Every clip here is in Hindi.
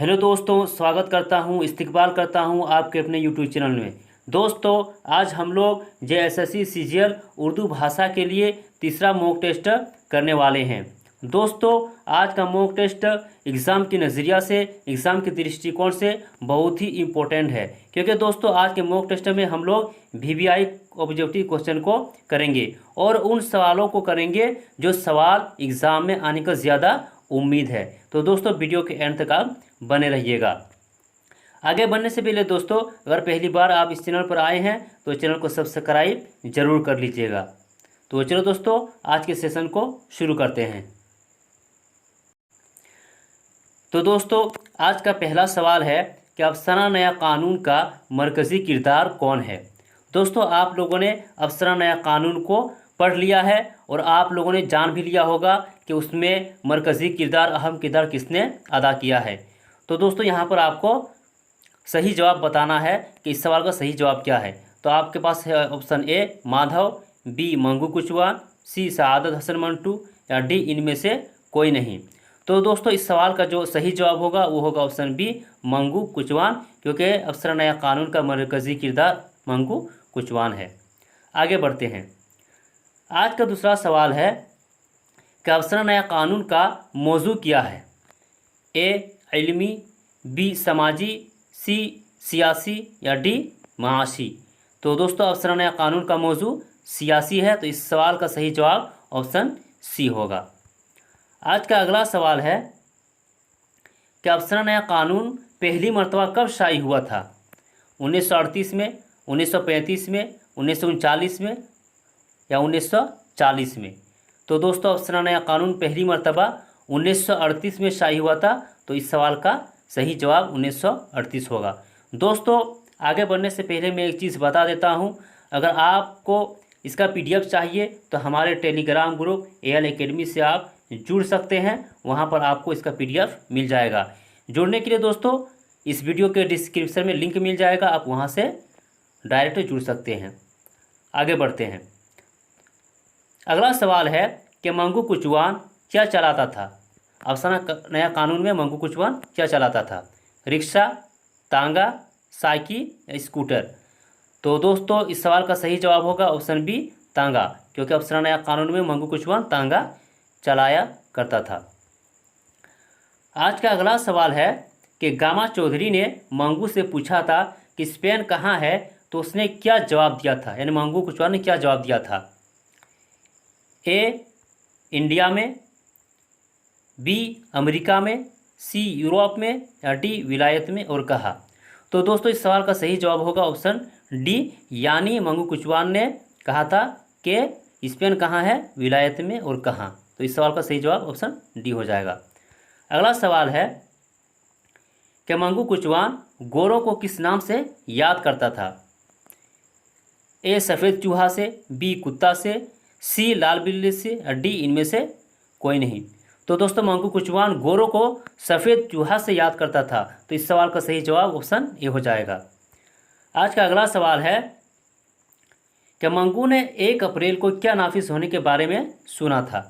हेलो दोस्तों, स्वागत करता हूं, इस्तकबाल करता हूं आपके अपने यूट्यूब चैनल में। दोस्तों, आज हम लोग जेएसएससी सीजीएल उर्दू भाषा के लिए तीसरा मॉक टेस्ट करने वाले हैं। दोस्तों, आज का मॉक टेस्ट एग्ज़ाम के नज़रिया से, एग्ज़ाम के दृष्टिकोण से बहुत ही इम्पोर्टेंट है, क्योंकि दोस्तों आज के मॉक टेस्ट में हम लोग वीवीआई ऑब्जेक्टिव क्वेश्चन को करेंगे और उन सवालों को करेंगे जो सवाल एग्ज़ाम में आने का ज़्यादा उम्मीद है। तो दोस्तों, वीडियो के एंड तक आप बने रहिएगा। आगे बढ़ने से पहले दोस्तों, अगर पहली बार आप इस चैनल पर आए हैं तो चैनल को सब्सक्राइब जरूर कर लीजिएगा। तो चलो दोस्तों, आज के सेशन को शुरू करते हैं। तो दोस्तों, आज का पहला सवाल है कि अफसाना नया कानून का मरकज़ी किरदार कौन है। दोस्तों, आप लोगों ने अफसाना नया कानून को पढ़ लिया है और आप लोगों ने जान भी लिया होगा कि उसमें मरकज़ी किरदार, अहम किरदार किसने अदा किया है। तो दोस्तों, यहाँ पर आपको सही जवाब बताना है कि इस सवाल का सही जवाब क्या है। तो आपके पास है option A Madhav, B Mangu Kochwan, C Saadat Hasan Manto या डी इनमें से कोई नहीं। तो दोस्तों, इस सवाल का जो सही जवाब होगा वो होगा ऑप्शन बी मंगू कुचवान, क्योंकि अफसर नया कानून का मरकज़ी किरदार मंगू कुचवान है। आगे बढ़ते हैं। आज का दूसरा सवाल है कि अफसर नया कानून का मौजू क्या है। ए इल्मी, बी समाजी, सी सियासी या डी माशी। तो दोस्तों, अफसर नया कानून का मौजू सियासी है, तो इस सवाल का सही जवाब ऑप्शन सी होगा। आज का अगला सवाल है कि अफसर नया कानून पहली मर्तबा कब शाई हुआ था। 1938 में, 1935 में, 1939 में या 1940 में। तो दोस्तों, अफसर नया कानून पहली मर्तबा 1938 में शाई हुआ था, तो इस सवाल का सही जवाब 1938 होगा। दोस्तों, आगे बढ़ने से पहले मैं एक चीज़ बता देता हूं, अगर आपको इसका पीडीएफ चाहिए तो हमारे टेलीग्राम ग्रुप एएल एकेडमी से आप जुड़ सकते हैं, वहां पर आपको इसका पीडीएफ मिल जाएगा। जुड़ने के लिए दोस्तों, इस वीडियो के डिस्क्रिप्शन में लिंक मिल जाएगा, आप वहां से डायरेक्ट जुड़ सकते हैं। आगे बढ़ते हैं। अगला सवाल है कि मंगू कुचवान क्या चलाता था। अफसाना नया कानून में मंगू कुचवान क्या चलाता था। रिक्शा, तांगा, साइकिल या स्कूटर। तो दोस्तों, इस सवाल का सही जवाब होगा ऑप्शन बी तांगा, क्योंकि अफसाना नया कानून में मंगू कुचवान तांगा चलाया करता था। आज का अगला सवाल है कि गामा चौधरी ने मंगू से पूछा था कि स्पेन कहाँ है, तो उसने क्या जवाब दिया था, यानी मंगू कुचवान ने क्या जवाब दिया था। ए इंडिया में, बी अमेरिका में, सी यूरोप में या डी विलायत में और कहा। तो दोस्तों, इस सवाल का सही जवाब होगा ऑप्शन डी, यानी मंगू कुचवान ने कहा था कि स्पेन कहाँ है, विलायत में और कहाँ। तो इस सवाल का सही जवाब ऑप्शन डी हो जाएगा। अगला सवाल है कि मंगू कुचवान गोरों को किस नाम से याद करता था। ए सफ़ेद चूहा से, बी कुत्ता से, सी लाल बिल्ली से या डी इनमें से कोई नहीं। तो दोस्तों, मंगू कुचवान गोरों को सफ़ेद चूहा से याद करता था, तो इस सवाल का सही जवाब ऑप्शन ए हो जाएगा। आज का अगला सवाल है कि मंगू ने 1 अप्रैल को क्या नाफिज होने के बारे में सुना था।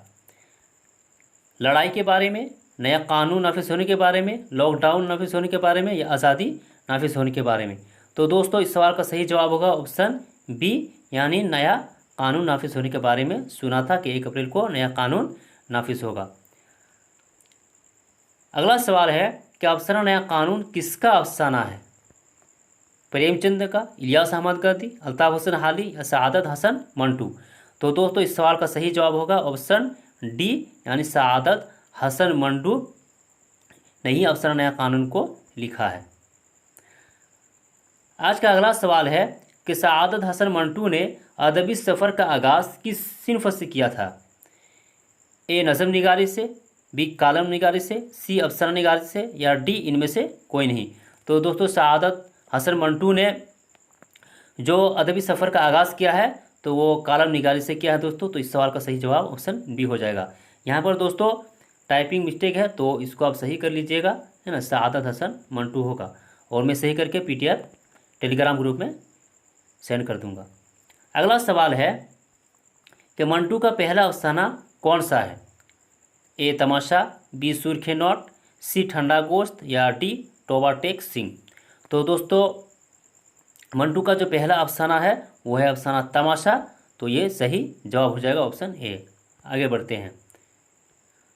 लड़ाई के बारे में, नया कानून नाफिज होने के बारे में, लॉकडाउन नाफिज होने के बारे में या आज़ादी नाफिज होने के बारे में। तो दोस्तों, इस सवाल का सही जवाब होगा ऑप्शन बी, यानी नया कानून नाफिज होने के बारे में सुना था कि 1 अप्रैल को नया कानून नाफिज होगा। अगला सवाल है कि अफसाना नया कानून किसका अफसाना है। प्रेमचंद का, इलियास अहमद गर्दी, अल्ताफ़ हुसैन हाली या सआदत हसन मंटू। तो दोस्तों, इस सवाल का सही जवाब होगा ऑप्शन डी, यानी सआदत हसन मंटू ने ही अफसाना नया कानून को लिखा है। आज का अगला सवाल है कि सआदत हसन मंटू ने अदबी सफ़र का आगाज़ किस सिन्फ से किया था। ए नज़म निगारी से, बी कालम निगारी से, सी अफसाना निगारी से या डी इनमें से कोई नहीं। तो दोस्तों, सआदत हसन मंटू ने जो अदबी सफ़र का आगाज़ किया है तो वो कालम निगारी से किया है दोस्तों, तो इस सवाल का सही जवाब ऑप्शन बी हो जाएगा। यहाँ पर दोस्तों टाइपिंग मिस्टेक है, तो इसको आप सही कर लीजिएगा, है ना, सआदत हसन मंटू होगा, और मैं सही करके पीडीएफ टेलीग्राम ग्रुप में सेंड कर दूंगा। अगला सवाल है कि मंटू का पहला अफसाना कौन सा है। ए तमाशा, बी सुर्खे नोट, सी ठंडा गोश्त या डी टोबाटेक सिंह। तो दोस्तों मंटू का जो पहला अफसाना है वो है अफसाना तमाशा, तो ये सही जवाब हो जाएगा ऑप्शन ए। आगे बढ़ते हैं।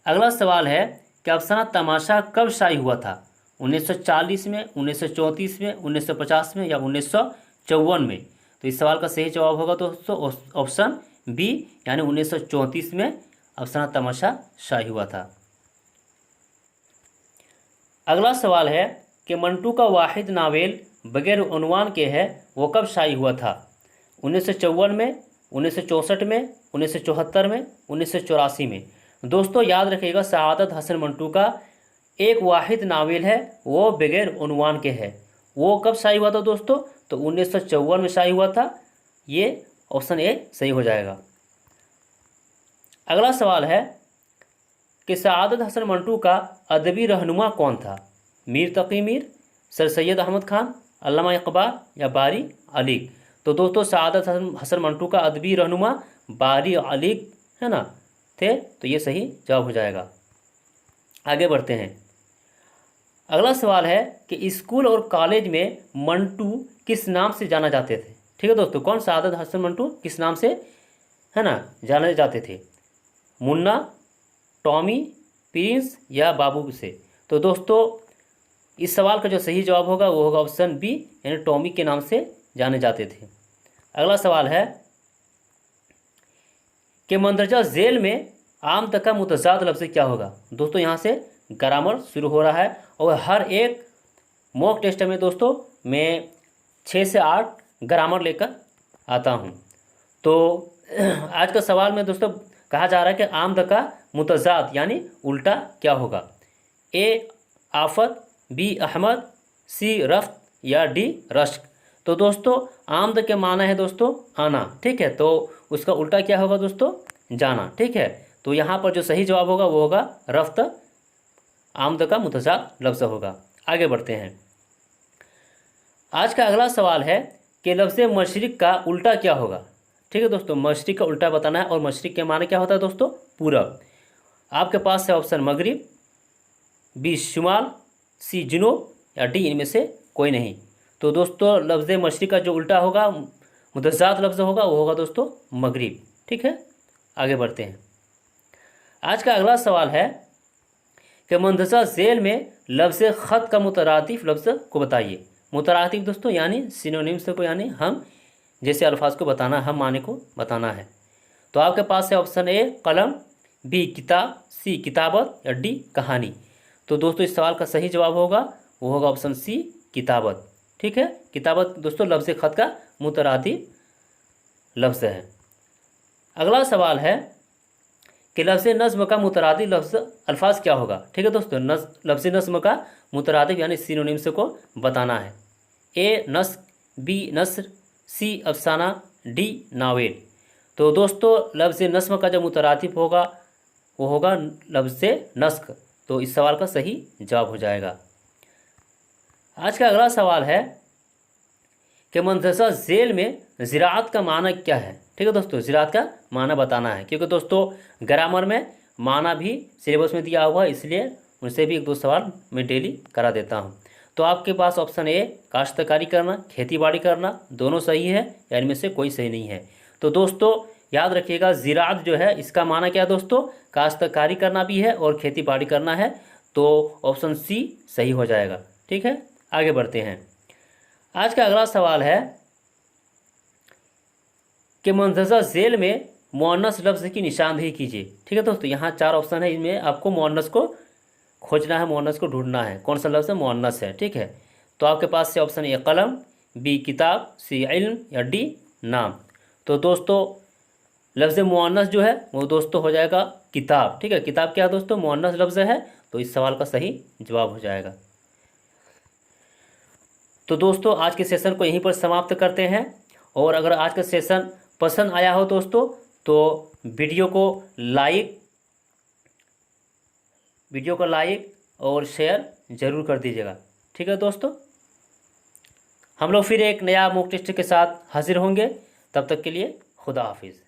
अगला सवाल है कि अफसाना तमाशा कब शायी हुआ था? 1940 में, 1934 में, 1950 में या 1954 में? तो इस सवाल का सही जवाब होगा दोस्तों ऑप्शन बी, यानी 1934 में अफसाना तमाशा शायी हुआ था। अगला सवाल है कि मंटू का वाहिद नावेल बगैर उन्वान के है वो कब शायी हुआ था? 1954 में, 1964 में, 1974 में, 1984 में? दोस्तों याद रखिएगा, सआदत हसन मंटू का एक वाहिद नावेल है वो बगैर उन्वान के है, वो कब शायी हुआ था दोस्तों? तो 1954 में शायी हुआ था। ये ऑप्शन ए सही हो जाएगा। अगला सवाल है कि सआदत हसन मंटू का अदबी रहनुमा कौन था? मीर तकी मीर, सर सैयद अहमद खान, अल्लामा इकबाल या बारी अलीग? तो दोस्तों सआदत हसन मंटू का अदबी रहनुमा बारी अलीग है ना थे, तो ये सही जवाब हो जाएगा। आगे बढ़ते हैं। अगला सवाल है कि स्कूल और कॉलेज में मंटू किस नाम से जाना जाते थे? ठीक है दोस्तों, कौन सआदत हसन मंटू किस नाम से है ना जाने जाते थे? मुन्ना, टॉमी, प्रिंस या बाबू से? तो दोस्तों इस सवाल का जो सही जवाब होगा वो होगा ऑप्शन बी, यानी टॉमी के नाम से जाने जाते थे। अगला सवाल है कि मंदरजा झेल में आम तक का मुतजाद लफ्ज़ क्या होगा? दोस्तों यहाँ से ग्रामर शुरू हो रहा है और हर एक मॉक टेस्ट में दोस्तों मैं 6 से 8 ग्रामर लेकर आता हूँ। तो आज का सवाल में दोस्तों कहा जा रहा है कि आम तक का मुतजाद यानी उल्टा क्या होगा? ए आफत, बी अहमद, सी रफ्त या डी रश्क? तो दोस्तों आमद के माना है दोस्तों आना, ठीक है, तो उसका उल्टा क्या होगा दोस्तों? जाना, ठीक है। तो यहाँ पर जो सही जवाब होगा वो होगा रफ्त, आमद का मुतजाद लफ्ज़ होगा। आगे बढ़ते हैं। आज का अगला सवाल है कि लफ्ज़ मशरिक का उल्टा क्या होगा? ठीक है दोस्तों, मशरिक का उल्टा बताना है और मशरिक के माने क्या होता है दोस्तों? पूरब। आपके पास है ऑप्शन मगरिब, बी शुमाल, सी जुनूब या डी इनमें से कोई नहीं। तो दोस्तों लफ्ज़ मशरिक का जो उल्टा होगा मुतज़ाद लफ्ज़ होगा वो होगा दोस्तों मगरिब, ठीक है। आगे बढ़ते हैं। आज का अगला सवाल है कि मंदरजा झेल में लफ्ज़ ख़त का मुतरातिफ लफ्ज़ को बताइए। मुतरातिफ दोस्तों यानी सिनोनिम्स को, यानी हम जैसे अल्फाज को बताना, हम माने को बताना है। तो आपके पास है ऑप्शन ए कलम, बी किताब, सी किताबत या डी कहानी? तो दोस्तों इस सवाल का सही जवाब होगा वो होगा ऑप्शन सी किताबत, ठीक है। किताबत दोस्तों लफ्ज़ ख़त का मुतरातिफ लफ्ज़ है। अगला सवाल है कि लफ्ज़ नज़्म का मुतरादिफ लफ्ज़ अल्फाज क्या होगा? ठीक है दोस्तों, लफ्ज़ नज़्म का मुतरादिफ यानी सिनोनिम्स को बताना है। ए नस्क, बी नस्र, सी अफसाना, डी नावेल? तो दोस्तों लफ्ज़ नज़्म का जो मुतरादिफ होगा वो होगा लफ्ज़ नस्क, तो इस सवाल का सही जवाब हो जाएगा। आज का अगला सवाल है कि मंदरजा झेल में ज़िराअत का माना क्या है? ठीक है दोस्तों, ज़िराअत का माना बताना है, क्योंकि दोस्तों ग्रामर में माना भी सिलेबस में दिया हुआ है, इसलिए उनसे भी 1-2 सवाल मैं डेली करा देता हूं। तो आपके पास ऑप्शन ए काश्तकारी करना, खेतीबाड़ी करना, दोनों सही है या इनमें से कोई सही नहीं है। तो दोस्तों याद रखिएगा ज़िराअत जो है इसका माना क्या है दोस्तों? काश्तकारी करना भी है और खेतीबाड़ी करना है, तो ऑप्शन सी सही हो जाएगा, ठीक है। आगे बढ़ते हैं। आज का अगला सवाल है कि मंदरजा झेल में मुअन्नस लफ्ज़ की निशानदेही कीजिए। ठीक है दोस्तों, यहाँ 4 ऑप्शन है, इनमें आपको मुअन्नस को खोजना है, मुअन्नस को ढूंढना है, कौन सा लफ्ज़ मुअन्नस है, ठीक है। तो आपके पास से ऑप्शन ए कलम, बी किताब, सी इल्म या डी नाम? तो दोस्तों लफ्ज़ मुअन्नस जो है वो दोस्तों हो जाएगा किताब, ठीक है। किताब क्या है दोस्तों? मुअन्नस लफ्ज़ है, तो इस सवाल का सही जवाब हो जाएगा। तो दोस्तों आज के सेशन को यहीं पर समाप्त करते हैं, और अगर आज का सेशन पसंद आया हो दोस्तों तो वीडियो को लाइक और शेयर ज़रूर कर दीजिएगा, ठीक है दोस्तों। हम लोग फिर एक नया मॉक टेस्ट के साथ हाजिर होंगे, तब तक के लिए खुदा हाफिज़।